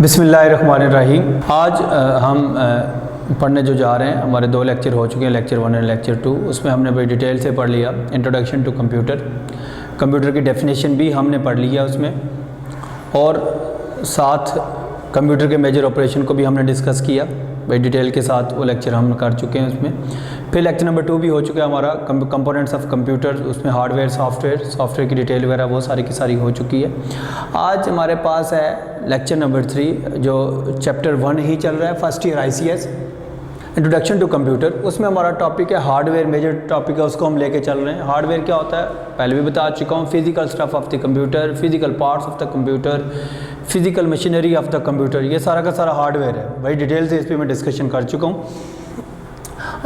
बिस्मिल्लाहिर्रहमानिर्रहीम। आज हम पढ़ने जो जा रहे हैं, हमारे 2 लेक्चर हो चुके हैं, लेक्चर 1 और लेक्चर 2। उसमें हमने बड़ी डिटेल से पढ़ लिया इंट्रोडक्शन टू कंप्यूटर। कंप्यूटर की डेफिनेशन भी हमने पढ़ लिया उसमें, और साथ कंप्यूटर के मेजर ऑपरेशन को भी हमने डिस्कस किया बड़ी डिटेल के साथ। वो लेक्चर हम कर चुके हैं उसमें। फिर लेक्चर नंबर 2 भी हो चुका है हमारा, कंपोनेंट्स ऑफ कंप्यूटर। उसमें हार्डवेयर, सॉफ्टवेयर की डिटेल वगैरह वो सारी की सारी हो चुकी है। आज हमारे पास है लेक्चर नंबर 3, जो चैप्टर 1 ही चल रहा है, first year ICS introduction to computer. उसमें हमारा टॉपिक है हार्डवेयर, मेजर टॉपिक है, उसको हम लेके चल रहे हैं। हार्डवेयर क्या होता है पहले भी बता चुका हूँ, physical stuff of the computer, physical parts of the computer, physical machinery of the computer, ये सारा का सारा हार्डवेयर है। बड़ी डिटेल से इस पर मैं डिस्कशन कर चुका हूँ।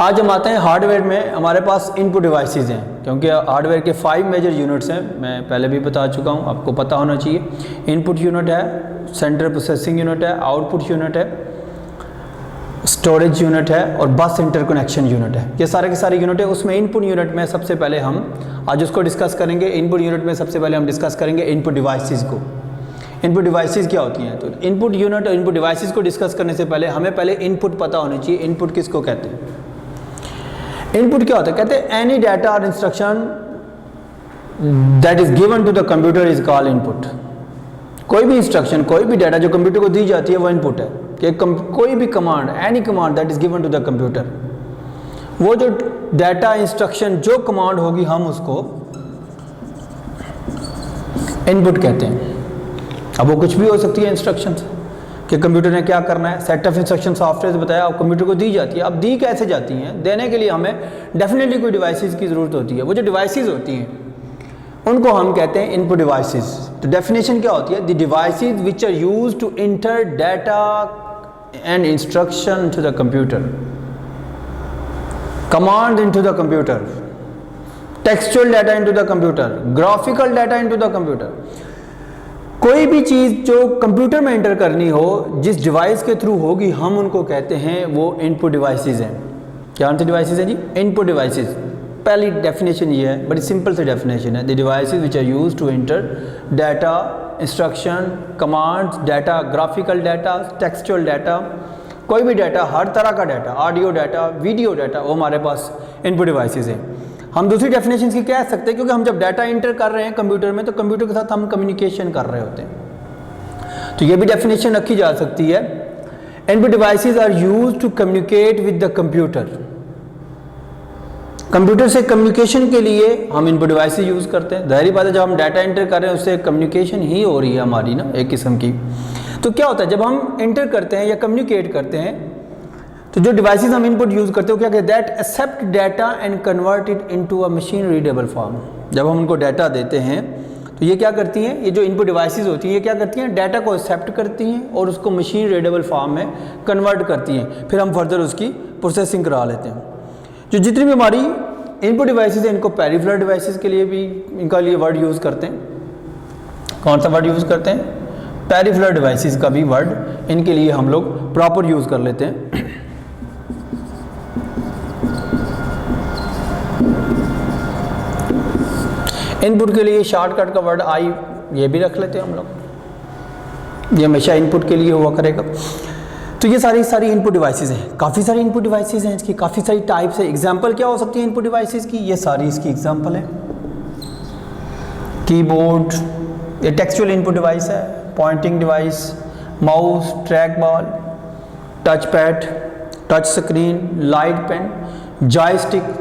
आज हम आते हैं हार्डवेयर में। हमारे पास इनपुट डिवाइसेस हैं, क्योंकि हार्डवेयर के 5 मेजर यूनिट्स हैं, मैं पहले भी बता चुका हूँ, आपको पता होना चाहिए। इनपुट यूनिट है, सेंट्रल प्रोसेसिंग यूनिट है, आउटपुट यूनिट है, स्टोरेज यूनिट है और बस इंटरकनेक्शन यूनिट है। ये सारे के सारे यूनिट है। उसमें इनपुट यूनिट में सबसे पहले हम आज उसको डिस्कस करेंगे। इनपुट यूनिट में सबसे पहले हम डिस्कस करेंगे इनपुट डिवाइसेस को। इनपुट डिवाइसेस क्या होती हैं? तो इनपुट यूनिट और इनपुट डिवाइसेस को डिस्कस करने से पहले हमें पहले इनपुट पता होनी चाहिए। इनपुट किसको कहते हैं? इनपुट क्या होता है? कहते हैं एनी डाटा और instruction that is given to the computer is called input. कोई भी इंस्ट्रक्शन, कोई भी डाटा जो कंप्यूटर को दी जाती है वो इनपुट है। कि कोई भी command, any command that is given to the computer, वो जो डाटा, इंस्ट्रक्शन, जो कमांड होगी हम उसको इनपुट कहते हैं। अब वो कुछ भी हो सकती है इंस्ट्रक्शन कि कंप्यूटर ने क्या करना है। सेट ऑफ इंस्ट्रक्शन सॉफ्टवेयर बताया, अब कंप्यूटर को दी जाती है। अब दी कैसे जाती हैं? देने के लिए हमें डेफिनेटली कोई डिवाइसेस की ज़रूरत होती है। वो जो डिवाइसेस होती हैं उनको हम कहते हैं इनपुट डिवाइसेस। तो डेफिनेशन क्या होती है? The devices which are used to enter data and instruction to the computer, command into the computer, textual data into the computer, graphical data into the computer. कोई भी चीज़ जो कंप्यूटर में enter करनी हो, जिस डिवाइस के थ्रू होगी, हम उनको कहते हैं वो इनपुट डिवाइसेस हैं। क्या सी डिवाइसेस हैं जी? Input devices. पहली डेफिनेशन ये है, बड़ी सिंपल सी डेफिनेशन है। The devices which are used to enter data, instruction, commands, data, graphical data, textual data, कोई भी डाटा, हर तरह का data, audio data, video data, वो हमारे पास इनपुट डिवाइसेस हैं। हम दूसरी डेफिनेशन की कह सकते हैं, क्योंकि हम जब डाटा इंटर कर रहे हैं कंप्यूटर में, तो कंप्यूटर के साथ हम कम्युनिकेशन कर रहे होते हैं। तो ये भी डेफिनेशन रखी जा सकती है। Input devices are used to communicate with the computer. Computer से कम्युनिकेशन के लिए हम इनपुट डिवाइसेस यूज़ करते हैं। जाहिर बात है, जब हम डाटा इंटर कर रहे हैं उससे कम्युनिकेशन ही हो रही है हमारी ना, एक किस्म की। तो क्या होता है जब हम इंटर करते हैं या कम्युनिकेट करते हैं, तो जो डिवाइसेस हम इनपुट यूज़ करते हो, क्या कहते हैं? That accept data and convert it into a machine readable form. जब हम उनको डाटा देते हैं तो ये क्या करती हैं? ये जो इनपुट डिवाइसेस होती हैं, ये क्या करती हैं? डाटा को एक्सेप्ट करती हैं और उसको मशीन रीडेबल फॉर्म में कन्वर्ट करती हैं। फिर हम फर्दर उसकी प्रोसेसिंग करा लेते हैं। जो जितनी भी हमारी इनपुट डिवाइसेस हैं, इनको पेरिफेरल डिवाइसेस के लिए भी इनका लिए वर्ड यूज़ करते हैं। कौन सा वर्ड यूज़ करते हैं? पेरिफेरल डिवाइसेस का भी वर्ड इनके लिए हम लोग प्रॉपर यूज़ कर लेते हैं। इनपुट के लिए शॉर्टकट का वर्ड आई, ये भी रख लेते हैं हम लोग, ये हमेशा इनपुट के लिए हुआ करेगा। तो ये सारी इनपुट डिवाइसेस हैं। काफ़ी सारी इनपुट डिवाइसेस हैं, इसकी काफ़ी सारी टाइप्स है। एग्जांपल क्या हो सकती है इनपुट डिवाइसेस की? ये सारी इसकी एग्जांपल है। कीबोर्ड, ये टेक्सचुअल इनपुट डिवाइस है। Pointing device, mouse, track ball, touch pad, touch screen, light pen, joystick.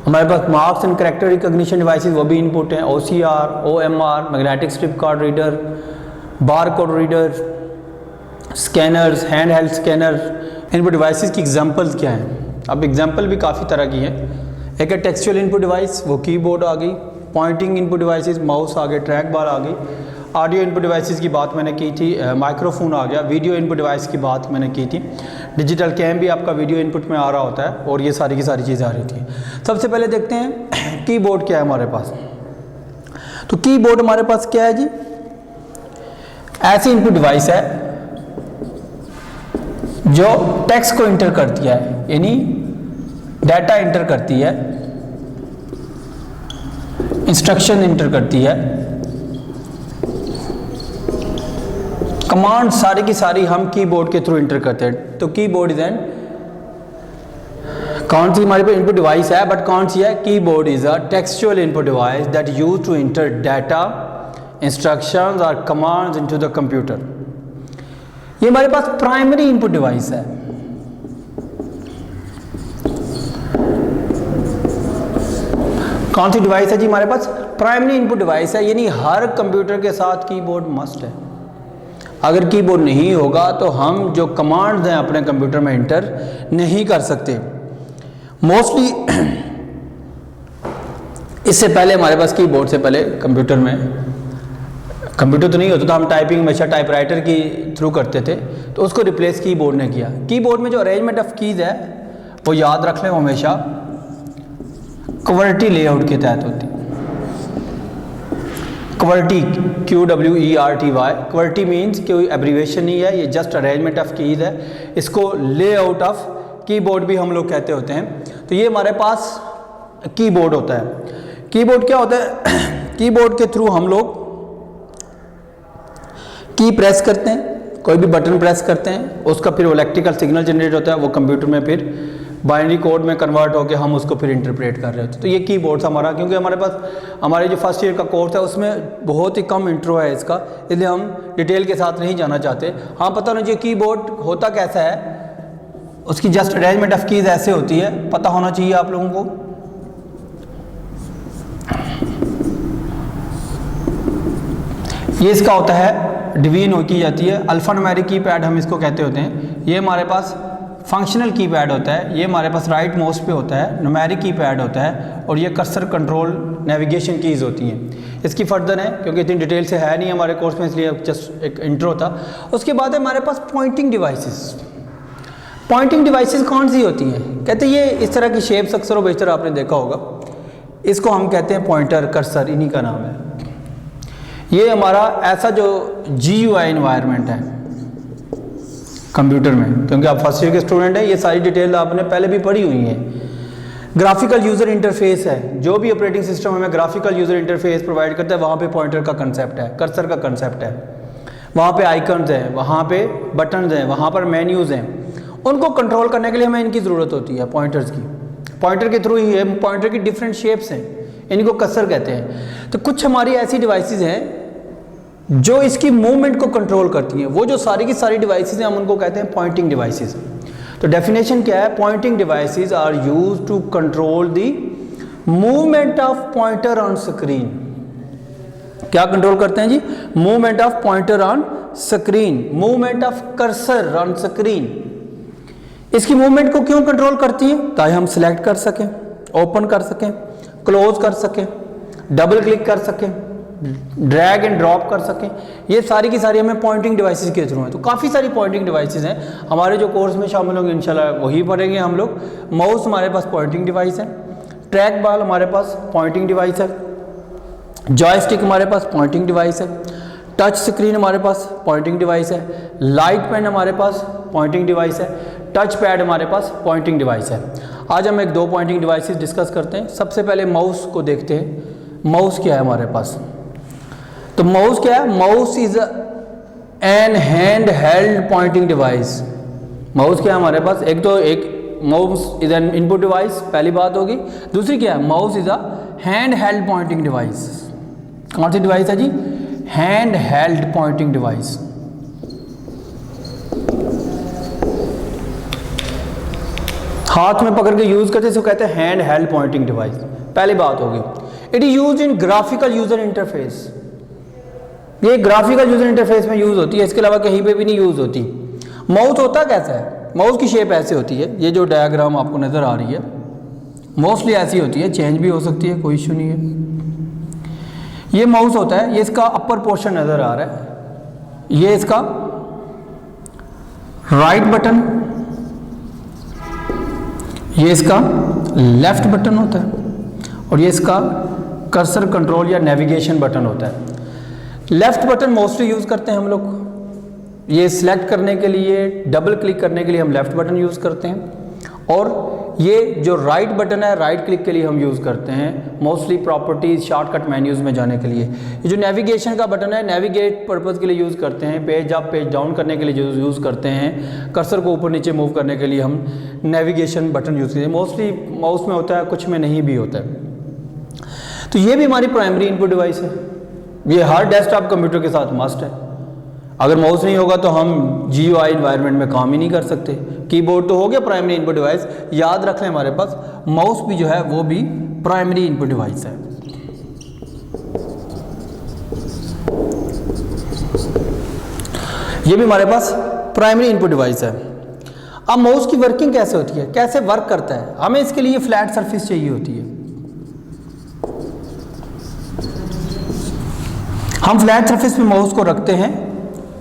हमारे पास marks and character recognition devices, वो भी इनपुट हैं। OCR, OMR, magnetic strip card reader, bar code reader, scanners, hand held scanner. Input devices की examples क्या हैं? अब example भी काफ़ी तरह की हैं। एक है टेक्सचुअल इनपुट डिवाइस, वो कीबोर्ड आ गई। पॉइंटिंग इनपुट डिवाइसेस, माउस आ गए, ट्रैक बार आ गई। ऑडियो इनपुट डिवाइसेस की बात मैंने की थी, माइक्रोफोन आ गया। वीडियो इनपुट डिवाइस की बात मैंने की थी। डिजिटल कैम भी आपका वीडियो इनपुट में आ रहा होता है, और ये सारी की सारी चीज़ें आ रही थी। सबसे पहले देखते हैं कीबोर्ड क्या है हमारे पास। तो कीबोर्ड हमारे पास क्या है जी? ऐसी इनपुट डिवाइस है जो टेक्स्ट को इंटर करती है, यानी डाटा इंटर करती है, इंस्ट्रक्शन इंटर करती है, कमांड सारी की सारी हम कीबोर्ड के थ्रू इंटर करते हैं। तो कीबोर्ड इज एन, कौन सी हमारे पास इनपुट डिवाइस है, बट कौन सी है, keyboard is a textual input device that use to enter data, instructions और कमांड्स इनटू द कंप्यूटर। ये हमारे पास प्राइमरी इनपुट डिवाइस है। कौन सी डिवाइस है जी हमारे पास, प्राइमरी इनपुट डिवाइस है, यानी हर कंप्यूटर के साथ कीबोर्ड मस्ट है। अगर कीबोर्ड नहीं होगा तो हम जो कमांड्स हैं अपने कंप्यूटर में इंटर नहीं कर सकते। मोस्टली इससे पहले हमारे पास कीबोर्ड से पहले कंप्यूटर तो नहीं होता था, हम टाइपिंग हमेशा टाइपराइटर की थ्रू करते थे, तो उसको रिप्लेस कीबोर्ड ने किया। कीबोर्ड में जो अरेंजमेंट ऑफ कीज है वो याद रख लें, वो हमेशा क्वर्टी लेआउट के तहत होती है। क्वर्टी, QWERTY, क्वर्टी मीन्स कोई एब्रीवेशन नहीं है, ये जस्ट अरेंजमेंट ऑफ कीज है। इसको लेआउट ऑफ कीबोर्ड भी हम लोग कहते होते हैं। तो ये हमारे पास कीबोर्ड होता है। कीबोर्ड क्या होता है, कीबोर्ड के थ्रू हम लोग की प्रेस करते हैं, कोई भी बटन प्रेस करते हैं, उसका फिर इलेक्ट्रिकल सिग्नल जनरेट होता है, वो कंप्यूटर में फिर बाइनरी कोड में कन्वर्ट होकर हम उसको फिर इंटरप्रेट कर रहे होते हैं। तो ये कीबोर्ड हमारा, क्योंकि हमारे पास हमारे जो फर्स्ट ईयर का कोर्स है उसमें बहुत ही कम इंट्रो है इसका, इसलिए हम डिटेल के साथ नहीं जाना चाहते। हाँ, पता होना चाहिए कीबोर्ड होता कैसा है, उसकी जस्ट अरेंजमेंट ऑफ कीज ऐसे होती है, पता होना चाहिए आप लोगों को। ये इसका होता है डिवीजन की जाती है, अल्फा न्यूमेरिक कीपैड हम इसको कहते होते हैं। ये हमारे पास फंक्शनल कीपैड होता है, ये हमारे पास राइट माउस पे होता है, न्यूमेरिक कीपैड होता है, और ये कर्सर कंट्रोल नेविगेशन कीज़ होती हैं। इसकी फर्दर है क्योंकि इतनी डिटेल से है नहीं हमारे कोर्स में, इसलिए जस्ट एक इंट्रो था। उसके बाद है हमारे पास पॉइंटिंग डिवाइसेस। पॉइंटिंग डिवाइसेस कौन सी होती हैं, कहते हैं ये इस तरह की शेप्स अक्सर व बेशतर आपने देखा होगा, इसको हम कहते हैं पॉइंटर, कर्सर, इन्हीं का नाम है। ये हमारा ऐसा जो GUI इन्वायरमेंट है कंप्यूटर में, क्योंकि आप फर्स्ट ईयर के स्टूडेंट हैं, ये सारी डिटेल आपने पहले भी पढ़ी हुई है। ग्राफिकल यूज़र इंटरफेस है, जो भी ऑपरेटिंग सिस्टम हमें ग्राफिकल यूज़र इंटरफेस प्रोवाइड करता है, वहाँ पे पॉइंटर का कंसेप्ट है, कर्सर का कंसेप्ट है, वहाँ पे आइकन्स हैं, वहाँ पे बटन्स हैं, वहाँ पर मेन्यूज़ हैं। उनको कंट्रोल करने के लिए हमें इनकी ज़रूरत होती है, पॉइंटर्स की। पॉइंटर के थ्रू ही है, पॉइंटर की डिफरेंट शेप्स हैं, इनको कर्सर कहते हैं। तो कुछ हमारी ऐसी डिवाइसेस हैं जो इसकी मूवमेंट को कंट्रोल करती हैं, वो जो सारी की सारी डिवाइसेस हैं हम उनको कहते हैं पॉइंटिंग डिवाइसेस। तो डेफिनेशन क्या है, pointing devices are used to control the movement of pointer on screen. क्या कंट्रोल करते हैं जी, movement of pointer on screen, movement of cursor on screen. इसकी मूवमेंट को क्यों कंट्रोल करती है, ताकि हम सिलेक्ट कर सकें, ओपन कर सकें, क्लोज कर सकें, डबल क्लिक कर सकें, ड्रैग एंड ड्रॉप कर सकें। ये सारी की सारी हमें पॉइंटिंग डिवाइसेस के थ्रू है। तो काफ़ी सारी पॉइंटिंग डिवाइसेस हैं हमारे जो कोर्स में शामिल होंगे, इंशाल्लाह वही पढ़ेंगे हम लोग। माउस हमारे पास पॉइंटिंग डिवाइस है, ट्रैक बॉल हमारे पास पॉइंटिंग डिवाइस है, जॉयस्टिक हमारे पास पॉइंटिंग डिवाइस है, टच स्क्रीन हमारे पास पॉइंटिंग डिवाइस है, लाइट पेन हमारे पास पॉइंटिंग डिवाइस है, टच पैड हमारे पास पॉइंटिंग डिवाइस है। आज हम एक दो पॉइंटिंग डिवाइसेस डिस्कस करते हैं। सबसे पहले माउस को देखते हैं। माउस क्या है हमारे पास, तो माउस क्या है, mouse is an hand held Poynting device. Mouse क्या है हमारे पास, एक mouse is an input device, पहली बात होगी। दूसरी क्या है, mouse is a hand held pointing device. कौन सी डिवाइस है जी, हैंड हेल्ड पॉइंटिंग डिवाइस। हाथ में पकड़ के यूज करते, इसको कहते हैं हैंड हेल्ड पॉइंटिंग डिवाइस। पहली बात होगी, it is use in graphical user interface. ये ग्राफिकल यूजर इंटरफेस में यूज होती है, इसके अलावा कहीं पे भी नहीं यूज होती। माउस होता कैसा है, माउस की शेप ऐसे होती है, ये जो डायग्राम आपको नजर आ रही है मोस्टली ऐसी होती है, चेंज भी हो सकती है, कोई इशू नहीं है। ये माउस होता है, ये इसका अपर पोर्शन नजर आ रहा है, ये इसका राइट बटन, ये इसका लेफ्ट बटन होता है, और ये इसका कर्सर कंट्रोल या नेविगेशन बटन होता है। लेफ्ट बटन मोस्टली यूज़ करते हैं हम लोग, ये सिलेक्ट करने के लिए, डबल क्लिक करने के लिए हम लेफ्ट बटन यूज़ करते हैं। और ये जो राइट बटन है, राइट क्लिक के लिए हम यूज़ करते हैं मोस्टली प्रॉपर्टीज़ शॉर्टकट मेन्यूज़ में जाने के लिए। ये जो नेविगेशन का बटन है, नेविगेट पर्पज़ के लिए यूज़ करते हैं, पेज अप पेज डाउन करने के लिए यूज़ करते हैं, कर्सर को ऊपर नीचे मूव करने के लिए हम नेविगेशन बटन यूज़ करते हैं। मोस्टली माउस में होता है, कुछ में नहीं भी होता है। तो ये भी हमारी प्राइमरी इनपुट डिवाइस है, ये हर डेस्कटॉप कंप्यूटर के साथ मस्ट है। अगर माउस नहीं होगा तो हम GUI इन्वायरमेंट में काम ही नहीं कर सकते। कीबोर्ड तो हो गया प्राइमरी इनपुट डिवाइस, याद रख लें हमारे पास माउस भी जो है वो भी प्राइमरी इनपुट डिवाइस है। ये भी हमारे पास प्राइमरी इनपुट डिवाइस है। अब माउस की वर्किंग कैसे होती है, कैसे वर्क करता है, हमें इसके लिए फ्लैट सरफेस चाहिए होती है। हम फ्लैट सरफेस में माउस को रखते हैं,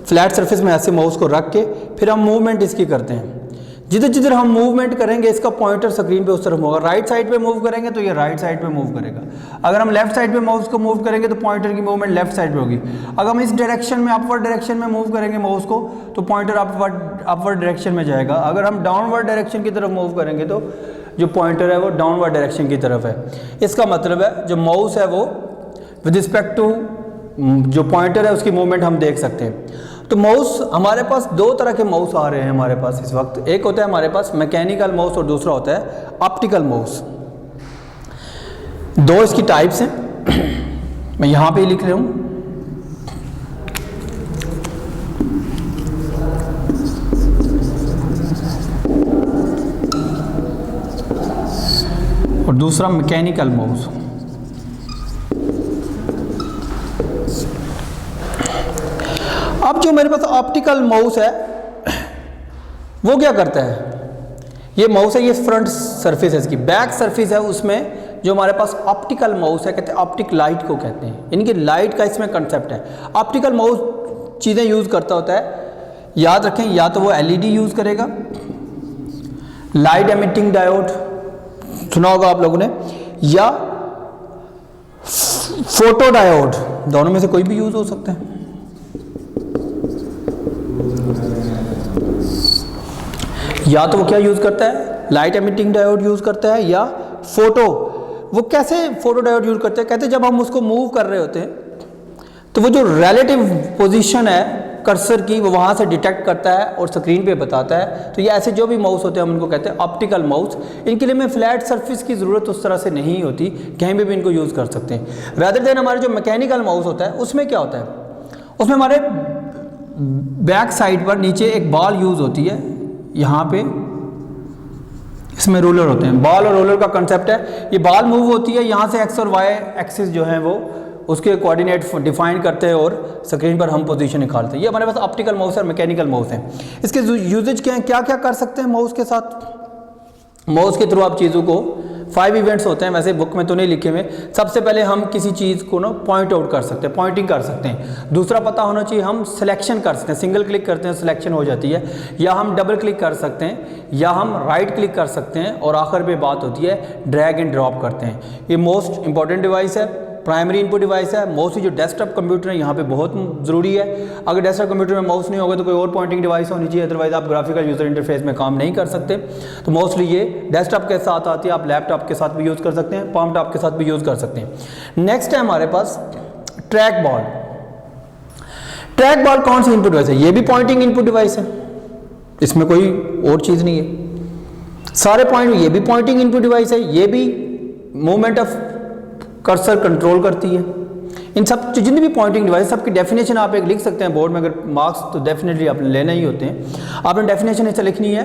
फ्लैट सरफेस में ऐसे माउस को रख के फिर हम मूवमेंट इसकी करते हैं। जिधर जिधर हम मूवमेंट करेंगे इसका पॉइंटर स्क्रीन पे उस तरफ होगा। राइट साइड पे मूव करेंगे तो ये राइट साइड पे मूव करेगा। अगर हम लेफ्ट साइड पे माउस को मूव करेंगे तो पॉइंटर की मूवमेंट लेफ्ट साइड पे होगी। अगर हम इस डायरेक्शन में अपवर्ड डायरेक्शन में मूव करेंगे माउस को तो पॉइंटर अपवर्ड डायरेक्शन में जाएगा। अगर हम डाउनवर्ड डायरेक्शन की तरफ मूव करेंगे तो जो पॉइंटर है वो डाउनवर्ड डायरेक्शन की तरफ है। इसका मतलब है जो माउस है वो विद रिस्पेक्ट टू जो पॉइंटर है उसकी मूवमेंट हम देख सकते हैं। तो माउस हमारे पास दो तरह के माउस आ रहे हैं हमारे पास इस वक्त। एक होता है हमारे पास मैकेनिकल माउस और दूसरा होता है ऑप्टिकल माउस। दो इसकी टाइप्स हैं, मैं यहाँ पे ही लिख रहा हूँ। और दूसरा मैकेनिकल माउस। अब जो मेरे पास ऑप्टिकल माउस है वो क्या करता है, ये माउस है, ये फ्रंट सरफेस है, इसकी बैक सरफेस है, उसमें जो हमारे पास ऑप्टिकल माउस है कहते हैं ऑप्टिक लाइट को कहते हैं। इनकी लाइट का इसमें कंसेप्ट है। ऑप्टिकल माउस चीज़ें यूज़ करता होता है, याद रखें, या तो वो LED यूज़ करेगा, लाइट एमिटिंग डायोड सुना होगा आप लोगों ने, या फोटो डायोड, दोनों में से कोई भी यूज़ हो सकते हैं। या तो वो क्या यूज़ करता है, लाइट एमिटिंग डायोड यूज़ करता है, या फोटो। वो कैसे फोटो डायोड यूज़ करते हैं, कहते हैं जब हम उसको मूव कर रहे होते हैं तो वो जो रिलेटिव पोजीशन है कर्सर की वो वहाँ से डिटेक्ट करता है और स्क्रीन पे बताता है। तो ये ऐसे जो भी माउस होते हैं हम उनको कहते हैं ऑप्टिकल माउस। इनके लिए में फ्लैट सरफेस की ज़रूरत उस तरह से नहीं होती, कहीं भी इनको यूज़ कर सकते हैं। रादर देन हमारे जो मैकेनिकल माउस होता है उसमें क्या होता है, उसमें हमारे बैक साइड पर नीचे एक बॉल यूज़ होती है, यहाँ पे इसमें रोलर होते हैं। बॉल और रोलर का कंसेप्ट है, ये बॉल मूव होती है, यहाँ से एक्स और वाई एक्सिस जो है वो उसके कोऑर्डिनेट डिफाइन करते हैं और स्क्रीन पर हम पोजीशन निकालते हैं। ये हमारे पास ऑप्टिकल माउस और मैकेनिकल माउस है। इसके यूजेज क्या हैं, क्या क्या कर सकते हैं माउस के साथ। माउस के थ्रू आप चीज़ों को 5 इवेंट्स होते हैं, वैसे बुक में तो नहीं लिखे हुए। सबसे पहले हम किसी चीज़ को ना पॉइंट आउट कर सकते हैं, पॉइंटिंग कर सकते हैं। दूसरा पता होना चाहिए, हम सिलेक्शन कर सकते हैं, सिंगल क्लिक करते हैं सिलेक्शन हो जाती है, या हम डबल क्लिक कर सकते हैं, या हम राइट क्लिक कर सकते हैं, और आखिर पे बात होती है ड्रैग एंड ड्रॉप करते हैं। ये मोस्ट इंपॉर्टेंट डिवाइस है, प्राइमरी इनपुट डिवाइस है। मोस्टली जो डेस्कटॉप कंप्यूटर है यहाँ पे बहुत ज़रूरी है। अगर डेस्कटॉप कंप्यूटर में माउस नहीं होगा तो कोई और पॉइंटिंग डिवाइस होनी चाहिए, अदरवाइज आप ग्राफिकल यूज़र इंटरफेस में काम नहीं कर सकते। तो मोस्टली ये डेस्कटॉप के साथ आती है, आप लैपटॉप के साथ भी यूज़ कर सकते हैं, पाम टॉप के साथ भी यूज़ कर सकते हैं। नेक्स्ट है हमारे पास ट्रैक बॉल। ट्रैक बॉल कौन सी इनपुट डिवाइस है, ये भी पॉइंटिंग इनपुट डिवाइस है, इसमें कोई और चीज़ नहीं है। सारे पॉइंट, ये भी पॉइंटिंग इनपुट डिवाइस है, ये भी मूवमेंट ऑफ कर्सर कंट्रोल करती है। इन सब जितनी भी पॉइंटिंग डिवाइस सबकी डेफिनेशन आप एक लिख सकते हैं बोर्ड में, अगर मार्क्स तो डेफिनेटली आपने लेना ही होते हैं। आपने डेफिनेशन ऐसे लिखनी है,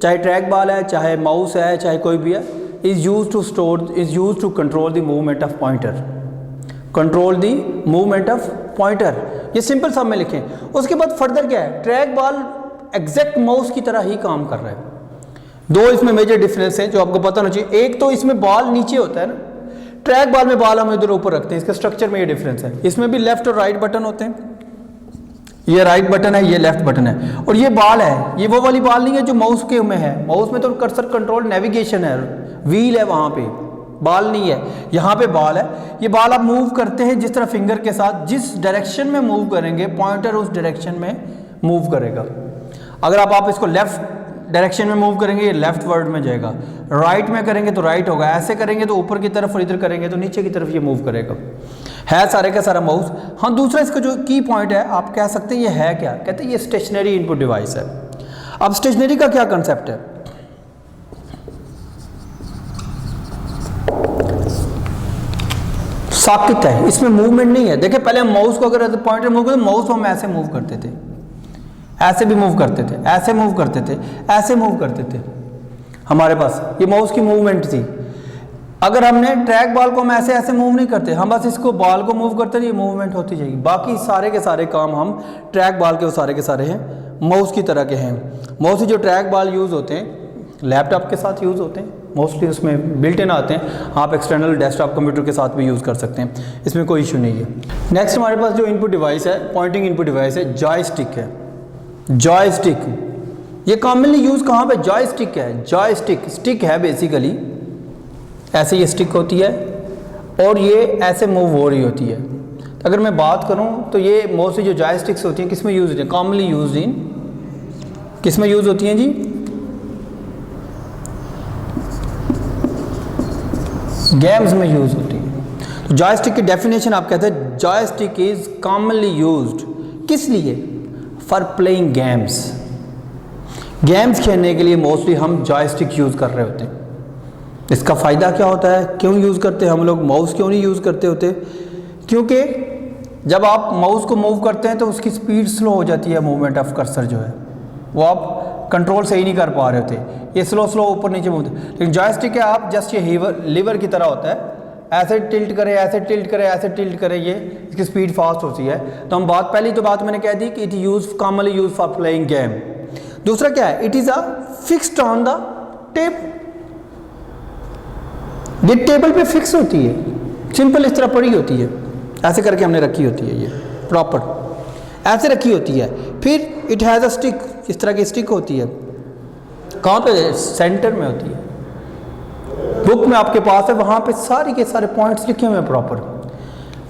चाहे ट्रैक बॉल है, चाहे माउस है, चाहे कोई भी है, is use to control the movement of pointer, control the movement of pointer. ये सिंपल सब में लिखें। उसके बाद फर्दर क्या है, ट्रैक बॉल एग्जैक्ट माउस की तरह ही काम कर रहा है। दो इसमें मेजर डिफरेंस हैं जो आपको पता होना चाहिए। एक तो इसमें बॉल नीचे होता है ना, ट्रैक बॉल में बॉल हम इधर ऊपर रखते हैं, इसके स्ट्रक्चर में ये डिफरेंस है। इसमें भी लेफ्ट और राइट बटन होते हैं, ये राइट बटन है, ये लेफ्ट बटन है, और ये बॉल है, ये वो वाली बॉल नहीं है जो माउस के में है। माउस में तो कर्सर कंट्रोल नेविगेशन है, व्हील है, वहाँ पे बॉल नहीं है, यहाँ पे बॉल है। ये बॉल आप मूव करते हैं जिस तरह फिंगर के साथ, जिस डायरेक्शन में मूव करेंगे पॉइंटर उस डायरेक्शन में मूव करेगा। अगर आप इसको लेफ्ट डायरेक्शन में मूव करेंगे ये लेफ्ट वर्ड में जाएगा, राइट में करेंगे तो राइट होगा, ऐसे करेंगे तो ऊपर की तरफ और इधर करेंगे तो नीचे की तरफ ये मूव करेगा। है सारे का सारा माउस। हाँ, दूसरा इसका जो की पॉइंट है, आप कह सकते हैं ये है क्या, कहते हैं ये स्टेशनरी इनपुट डिवाइस है। अब स्टेशनरी का क्या कंसेप्ट है, साकित है, इसमें मूवमेंट नहीं है। देखिए पहले हम माउस को अगर पॉइंटर मूव करते, माउस को हम ऐसे मूव करते थे, ऐसे भी मूव करते थे, ऐसे मूव करते थे, ऐसे मूव करते थे, हमारे पास ये माउस की मूवमेंट थी। अगर हमने ट्रैक बॉल को हम ऐसे ऐसे मूव नहीं करते, हम बस इसको बॉल को मूव करते, ये मूवमेंट होती जाएगी। बाकी सारे के सारे काम हम ट्रैक बॉल के सारे के सारे हैं माउस की तरह के हैं। मोस्टली जो ट्रैक बॉल यूज़ होते हैं लैपटॉप के साथ यूज़ होते हैं, मोस्टली उसमें बिल्ट इन आते हैं। आप एक्सटर्नल डेस्कटॉप कंप्यूटर के साथ भी यूज़ कर सकते हैं, इसमें कोई इशू नहीं है। नेक्स्ट हमारे पास जो इनपुट डिवाइस है, पॉइंटिंग इनपुट डिवाइस है, जॉयस्टिक है। जॉयस्टिक ये कॉमनली यूज़ कहाँ पे, जॉयस्टिक है। जॉयस्टिक स्टिक है बेसिकली, ऐसे ये स्टिक होती है और ये ऐसे मूव हो रही होती है। तो अगर मैं बात करूँ तो ये मोस्टली जो जॉयस्टिक्स होती हैं किस में यूज़ होती हैं, कॉमनली यूज इन किस में यूज़ होती हैं जी, गेम्स में यूज़ होती है। तो जॉयस्टिक की डेफिनेशन आप कहते हैं जॉयस्टिक इज कॉमनली यूज्ड, किस लिए, फॉर प्लेइंग गेम्स। गेम्स खेलने के लिए मोस्टली हम जॉयस्टिक यूज़ कर रहे होते हैं। इसका फ़ायदा क्या होता है, क्यों यूज़ करते हैं हम लोग, माउस क्यों नहीं यूज़ करते होते, क्योंकि जब आप माउस को मूव करते हैं तो उसकी स्पीड स्लो हो जाती है, मूवमेंट ऑफ कर्सर जो है वो आप कंट्रोल सही नहीं कर पा रहे होते, ये स्लो स्लो ऊपर नीचे मूव। लेकिन जॉयस्टिक है आप जस्ट ये लीवर की तरह होता है, ऐसे टिल्ट करें, ऐसे टिल्ट करें, ऐसे टिल्ट करें, ये इसकी स्पीड फास्ट होती है। तो हम पहली बात मैंने कह दी कि it use commonly use for playing game. दूसरा क्या है, it is a fixed on the tape, ये टेबल पे फिक्स होती है, सिंपल इस तरह पड़ी होती है, ऐसे करके हमने रखी होती है, ये प्रॉपर ऐसे रखी होती है। फिर इट हैज़ अ स्टिक, इस तरह की स्टिक होती है, कहाँ पे, सेंटर में होती है। बुक में आपके पास है, वहाँ पे सारे के सारे पॉइंट्स लिखे हुए हैं प्रॉपर।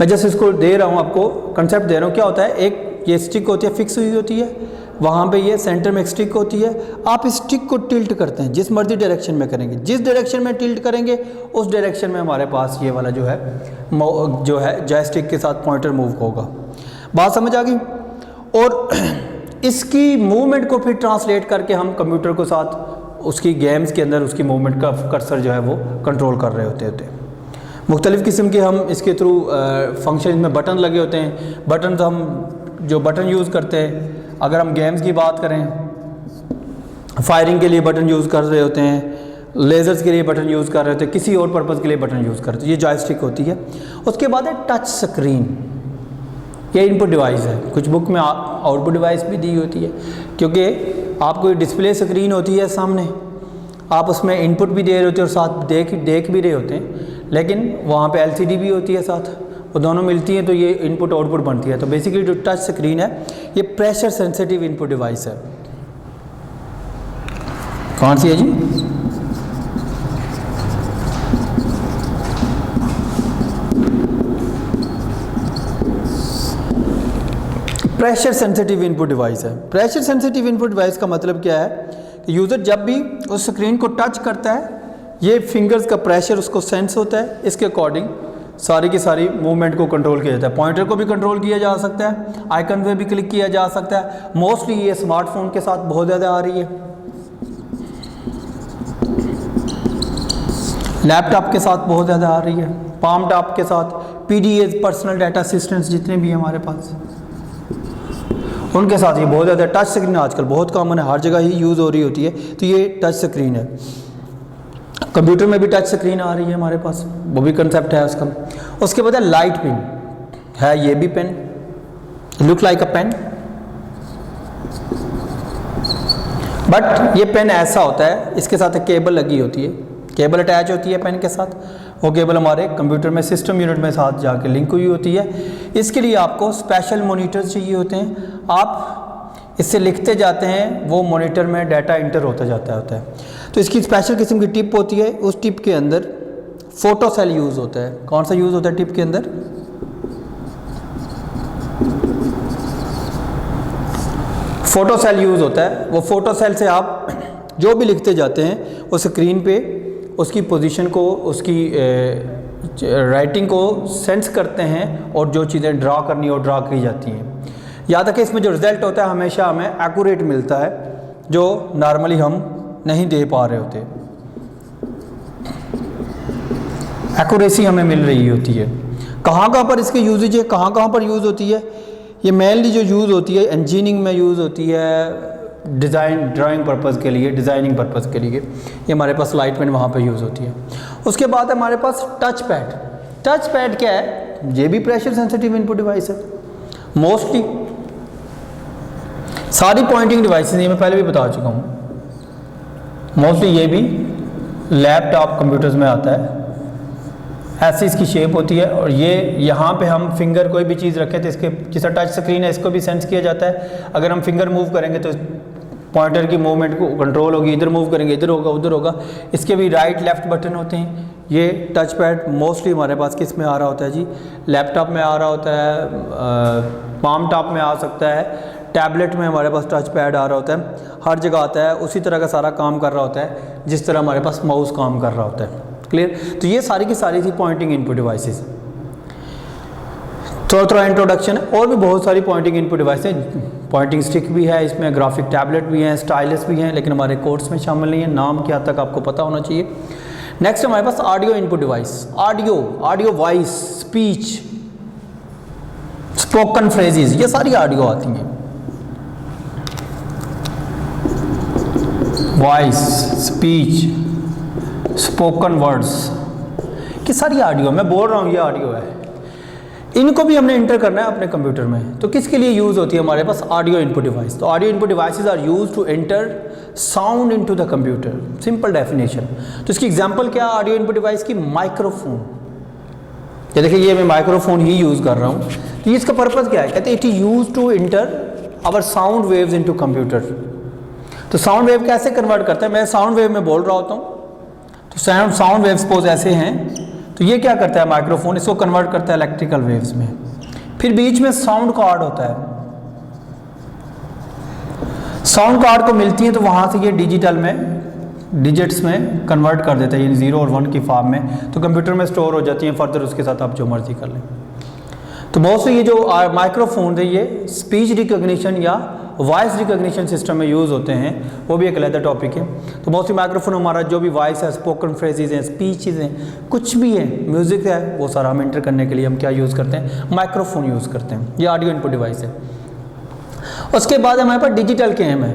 मैं जैसे इसको दे रहा हूँ, आपको कंसेप्ट दे रहा हूँ। क्या होता है, एक ये स्टिक होती है, फिक्स हुई होती है, वहाँ पे ये सेंटर में एक स्टिक होती है। आप इस स्टिक को टिल्ट करते हैं, जिस मर्जी डायरेक्शन में करेंगे, जिस डायरेक्शन में टिल्ट करेंगे उस डायरेक्शन में हमारे पास ये वाला जो है जॉयस्टिक के साथ पॉइंटर मूव होगा। बात समझ आ गई। और इसकी मूवमेंट को फिर ट्रांसलेट करके हम कंप्यूटर के साथ उसकी गेम्स के अंदर उसकी मूवमेंट का कर्सर जो है वो कंट्रोल कर रहे होते हैं। मुख्तलिफ़ किस्म के हम इसके थ्रू फंक्शन में बटन लगे होते हैं। बटन हम जो बटन यूज़ करते हैं, अगर हम गेम्स की बात करें, फायरिंग के लिए बटन यूज़ कर रहे होते हैं, लेज़र्स के लिए बटन यूज़ कर रहे होते हैं, किसी और पर्पज़ के लिए बटन यूज़ करते हैं, ये जॉयस्टिक होती है। उसके बाद है टच स्क्रीन, ये इनपुट डिवाइस है। कुछ बुक में आउटपुट डिवाइस भी दी होती है, क्योंकि आपको डिस्प्ले स्क्रीन होती है सामने, आप उसमें इनपुट भी दे रहे होते हैं और साथ देख भी रहे होते हैं, लेकिन वहाँ पे LCD भी होती है साथ, वो दोनों मिलती हैं तो ये इनपुट आउटपुट बनती है। तो बेसिकली जो टच स्क्रीन है ये प्रेशर सेंसिटिव इनपुट डिवाइस है। कौन सी है जी, प्रेशर सेंसिटिव इनपुट डिवाइस है। प्रेशर सेंसिटिव इनपुट डिवाइस का मतलब क्या है कि यूज़र जब भी उस स्क्रीन को टच करता है, ये फिंगर्स का प्रेशर उसको सेंस होता है, इसके अकॉर्डिंग सारी की सारी मूवमेंट को कंट्रोल किया जाता है। पॉइंटर को भी कंट्रोल किया जा सकता है, आइकन पे भी क्लिक किया जा सकता है। मोस्टली ये स्मार्टफोन के साथ बहुत ज़्यादा आ रही है, लैपटॉप के साथ बहुत ज़्यादा आ रही है, पाम टॉप के साथ, PDA पर्सनल डाटा असिस्टेंट्स जितने भी हैं हमारे पास, उनके साथ ये बहुत ज़्यादा। टच स्क्रीन आजकल बहुत कॉमन है, हर जगह ही यूज़ हो रही होती है, तो ये टच स्क्रीन है। कंप्यूटर में भी टच स्क्रीन आ रही है हमारे पास, वो भी कंसेप्ट है उसका। उसके बाद लाइट पेन है, ये भी pen, look like a pen, but ये पेन ऐसा होता है, इसके साथ एक केबल लगी होती है, केबल अटैच होती है पेन के साथ, वो केबल हमारे कंप्यूटर में सिस्टम यूनिट में साथ जाके लिंक हुई होती है। इसके लिए आपको स्पेशल मॉनिटर्स चाहिए होते हैं, आप इससे लिखते जाते हैं, वो मॉनिटर में डाटा इंटर होता जाता है। तो इसकी स्पेशल किस्म की टिप होती है, उस टिप के अंदर फोटो सेल यूज़ होता है। कौन सा यूज़ होता है टिप के अंदर, फोटो सेल यूज़ होता है। वो फोटो सेल से आप जो भी लिखते जाते हैं वो स्क्रीन पे उसकी पोजीशन को, उसकी राइटिंग को सेंस करते हैं और जो चीज़ें ड्रा करनी हो ड्रा की जाती हैं। याद रखें इसमें जो रिज़ल्ट होता है हमेशा हमें एक्यूरेट मिलता है, जो नॉर्मली हम नहीं दे पा रहे होते। एक्यूरेसी हमें मिल रही होती है। कहाँ कहाँ पर इसके यूजेज है, कहाँ कहाँ पर यूज़ होती है? ये मेनली जो यूज़ होती है इंजीनियरिंग में यूज़ होती है, डिज़ाइन ड्राइंग पर्पज़ के लिए, डिज़ाइनिंग पर्पज़ के लिए ये हमारे पास लाइट पेन वहाँ पे यूज़ होती है। उसके बाद हमारे पास टच पैड। टच पैड क्या है? ये भी प्रेशर सेंसिटिव इनपुट डिवाइस है। मोस्टली सारी पॉइंटिंग डिवाइसेस ये मैं पहले भी बता चुका हूँ, मोस्टली ये भी लैपटॉप कंप्यूटर्स में आता है। ऐसी इसकी शेप होती है और ये यहाँ पे हम फिंगर कोई भी चीज़ रखें तो इसके जैसा टच स्क्रीन है इसको भी सेंस किया जाता है। अगर हम फिंगर मूव करेंगे तो पॉइंटर की मूवमेंट को कंट्रोल होगी, इधर मूव करेंगे इधर होगा उधर होगा। इसके भी राइट लेफ़्ट बटन होते हैं। ये टच पैड मोस्टली हमारे पास किस में आ रहा होता है जी? लैपटॉप में आ रहा होता है, पाम टॉप में आ सकता है, टैबलेट में हमारे पास टच पैड आ रहा होता है, हर जगह आता है। उसी तरह का सारा काम कर रहा होता है जिस तरह हमारे पास माउस काम कर रहा होता है। क्लियर? तो ये सारी की सारी थी पॉइंटिंग इनपुट डिवाइसेस। थोड़ा इंट्रोडक्शन है। और भी बहुत सारी पॉइंटिंग इनपुट डिवाइस है। पॉइंटिंग स्टिक भी है इसमें, ग्राफिक टैबलेट भी हैं, स्टाइलस भी हैं, लेकिन हमारे कोर्स में शामिल नहीं है। नाम क्या तक आपको पता होना चाहिए। नेक्स्ट हमारे पास audio input device. Audio voice, speech, spoken phrases, ये सारी ऑडियो आती हैं। वॉइस, स्पीच, स्पोकन वर्ड्स की सारी ऑडियो, मैं बोल रहा हूँ ये ऑडियो है। इनको भी हमने इंटर करना है अपने कंप्यूटर में। तो किसके लिए यूज़ होती है हमारे पास? Audio input device. तो audio input devices are use to enter sound into the computer. Simple definition. तो इसकी एग्जांपल क्या है ऑडियो इनपुट डिवाइस की? माइक्रोफोन। ये देखिए ये मैं माइक्रोफोन ही यूज़ कर रहा हूँ। तो इसका पर्पज़ क्या है? कहते हैं it is use to enter our sound waves into computer. तो साउंड वेव कैसे कन्वर्ट करता है? मैं साउंड वेव में बोल रहा होता हूँ तो साउंड वेव सपोज ऐसे हैं, तो ये क्या करता है माइक्रोफोन? इसको कन्वर्ट करता है इलेक्ट्रिकल वेव्स में। फिर बीच में साउंड कार्ड होता है। साउंड कार्ड को मिलती है तो वहाँ से ये डिजिटल में डिजिट्स में कन्वर्ट कर देता है, यानी 0 और 1 की फॉर्म में। तो कंप्यूटर में स्टोर हो जाती हैं। फर्दर उसके साथ आप जो मर्जी कर लें। तो बहुत से ये जो माइक्रोफोन है ये स्पीच रिकॉग्निशन या वॉइस रिकॉग्निशन सिस्टम में यूज़ होते हैं, वो भी एक अलग टॉपिक है। तो बहुत सी माइक्रोफोन हमारा जो भी वॉइस है, स्पोकन फ्रेजेस हैं, स्पीचेस हैं, कुछ भी है, म्यूज़िक है, वो सारा हम इंटर करने के लिए हम क्या यूज़ करते हैं? माइक्रोफोन यूज़ करते हैं। ये ऑडियो इनपुट डिवाइस है। उसके बाद हमारे पास डिजिटल कैम है।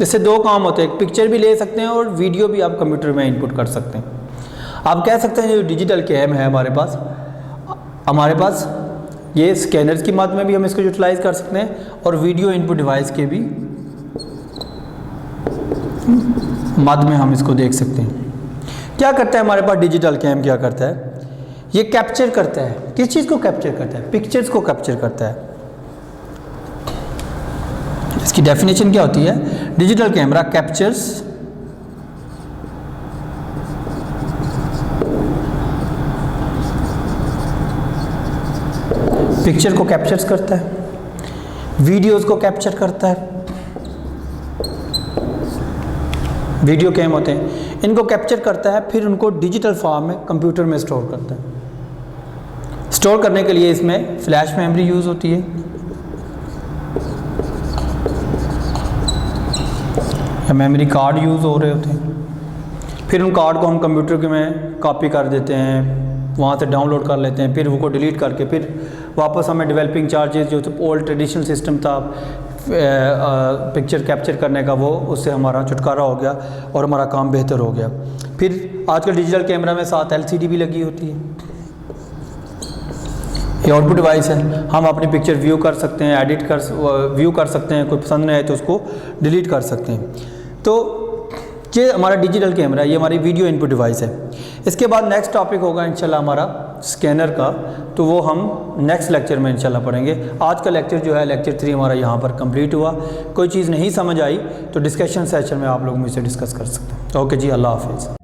इससे दो काम होते हैं, एक पिक्चर भी ले सकते हैं और वीडियो भी आप कंप्यूटर में इनपुट कर सकते हैं। आप कह सकते हैं जो डिजिटल कैम है हमारे पास ये स्कैनर्स की मद में भी हम इसको यूटिलाइज कर सकते हैं और वीडियो इनपुट डिवाइस के भी मद में हम इसको देख सकते हैं। क्या करता है हमारे पास डिजिटल कैम? क्या करता है? ये कैप्चर करता है। किस चीज़ को कैप्चर करता है? पिक्चर्स को कैप्चर करता है। इसकी डेफिनेशन क्या होती है? डिजिटल कैमरा कैप्चर्स पिक्चर को कैप्चर्स करता है, वीडियोस को कैप्चर करता है। वीडियो कैम होते हैं, इनको कैप्चर करता है, फिर उनको डिजिटल फॉर्म में कंप्यूटर में स्टोर करता है। स्टोर करने के लिए इसमें फ्लैश मेमोरी यूज़ होती है या मेमोरी कार्ड यूज़ हो रहे होते हैं। फिर उन कार्ड को हम कंप्यूटर के में कॉपी कर देते हैं, वहाँ से डाउनलोड कर लेते हैं, फिर वो डिलीट करके फिर वापस हमें डेवलपिंग चार्जेस जो ओल्ड ट्रेडिशनल सिस्टम था पिक्चर कैप्चर करने का, वो उससे हमारा छुटकारा हो गया और हमारा काम बेहतर हो गया। फिर आजकल डिजिटल कैमरा में साथ LCD भी लगी होती है। ये आउटपुट डिवाइस है। हम अपनी पिक्चर व्यू कर सकते हैं, व्यू कर सकते हैं, कोई पसंद नहीं आए तो उसको डिलीट कर सकते हैं। तो ये हमारा डिजिटल कैमरा है, ये हमारी वीडियो इनपुट डिवाइस है। इसके बाद नेक्स्ट टॉपिक होगा इंशाल्लाह हमारा स्कैनर का, तो वो हम नेक्स्ट लेक्चर में इंशाल्लाह पढ़ेंगे। आज का लेक्चर जो है लेक्चर 3 हमारा यहाँ पर कंप्लीट हुआ। कोई चीज़ नहीं समझ आई तो डिस्कशन सेशन में आप लोग मुझसे डिस्कस कर सकते हैं। ओके जी, अल्लाह हाफिज़।